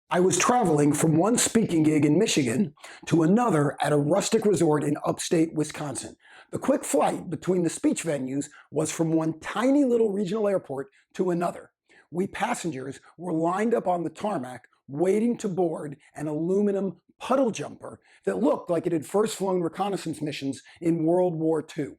I was traveling from one speaking gig in Michigan to another at a rustic resort in upstate Wisconsin. The quick flight between the speech venues was from one tiny little regional airport to another. We passengers were lined up on the tarmac waiting to board an aluminum puddle jumper that looked like it had first flown reconnaissance missions in World War II.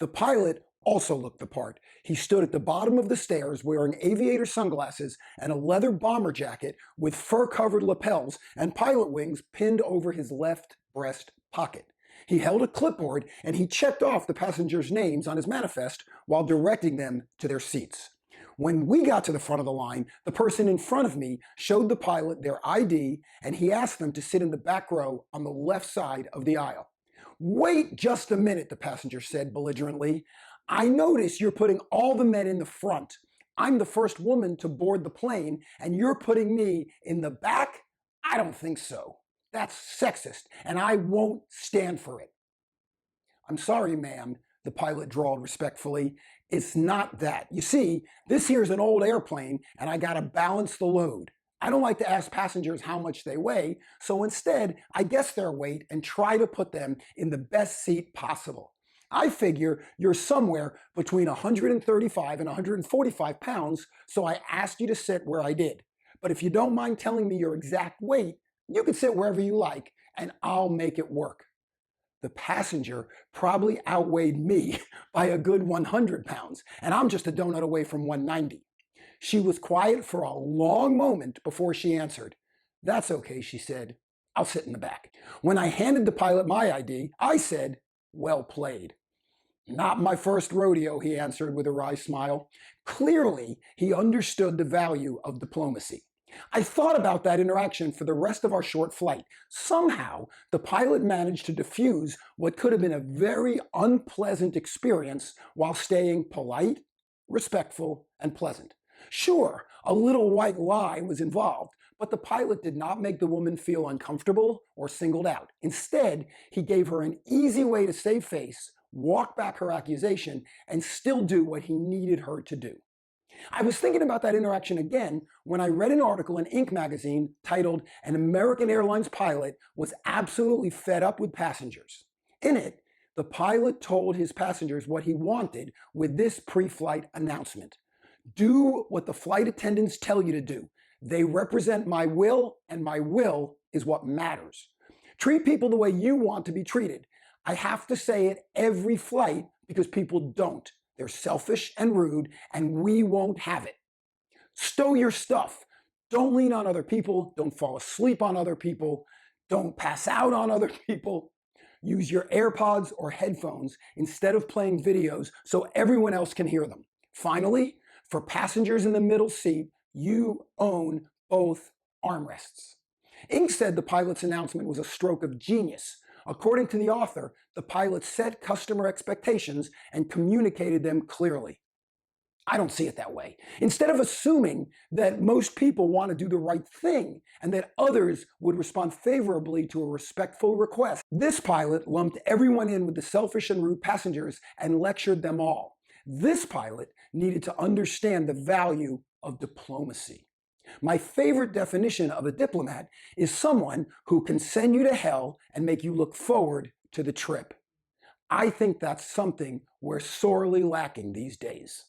The pilot also looked the part. He stood at the bottom of the stairs wearing aviator sunglasses and a leather bomber jacket with fur-covered lapels and pilot wings pinned over his left breast pocket. He held a clipboard and he checked off the passengers' names on his manifest while directing them to their seats. When we got to the front of the line, the person in front of me showed the pilot their ID and he asked them to sit in the back row on the left side of the aisle. "Wait just a minute," the passenger said belligerently. "I notice you're putting all the men in the front. I'm the first woman to board the plane, and you're putting me in the back? I don't think so. That's sexist, and I won't stand for it." "I'm sorry, ma'am," the pilot drawled respectfully. "It's not that. You see, this here's an old airplane, and I gotta balance the load. I don't like to ask passengers how much they weigh, so instead, I guess their weight and try to put them in the best seat possible. I figure you're somewhere between 135 and 145 pounds, so I asked you to sit where I did. But if you don't mind telling me your exact weight, you can sit wherever you like, and I'll make it work." The passenger probably outweighed me by a good 100 pounds, and I'm just a donut away from 190. She was quiet for a long moment before she answered. "That's okay," she said. "I'll sit in the back." When I handed the pilot my ID, I said, "Well played." "Not my first rodeo," he answered with a wry smile. Clearly, he understood the value of diplomacy. I thought about that interaction for the rest of our short flight. Somehow, the pilot managed to diffuse what could have been a very unpleasant experience while staying polite, respectful, and pleasant. Sure, a little white lie was involved, but the pilot did not make the woman feel uncomfortable or singled out. Instead, he gave her an easy way to save face, walk back her accusation, and still do what he needed her to do. I was thinking about that interaction again when I read an article in Inc. magazine titled "An American Airlines Pilot Was Absolutely Fed Up with Passengers." In it, the pilot told his passengers what he wanted with this pre-flight announcement. "Do what the flight attendants tell you to do. They represent my will, and my will is what matters. Treat people the way you want to be treated. I have to say it every flight because people don't. They're selfish and rude, and we won't have it. Stow your stuff. Don't lean on other people. Don't fall asleep on other people. Don't pass out on other people. Use your AirPods or headphones instead of playing videos so everyone else can hear them. Finally, for passengers in the middle seat, you own both armrests." Inc. said the pilot's announcement was a stroke of genius. According to the author, the pilot set customer expectations and communicated them clearly. I don't see it that way. Instead of assuming that most people want to do the right thing and that others would respond favorably to a respectful request, this pilot lumped everyone in with the selfish and rude passengers and lectured them all. This pilot needed to understand the value of diplomacy. My favorite definition of a diplomat is someone who can send you to hell and make you look forward to the trip. I think that's something we're sorely lacking these days.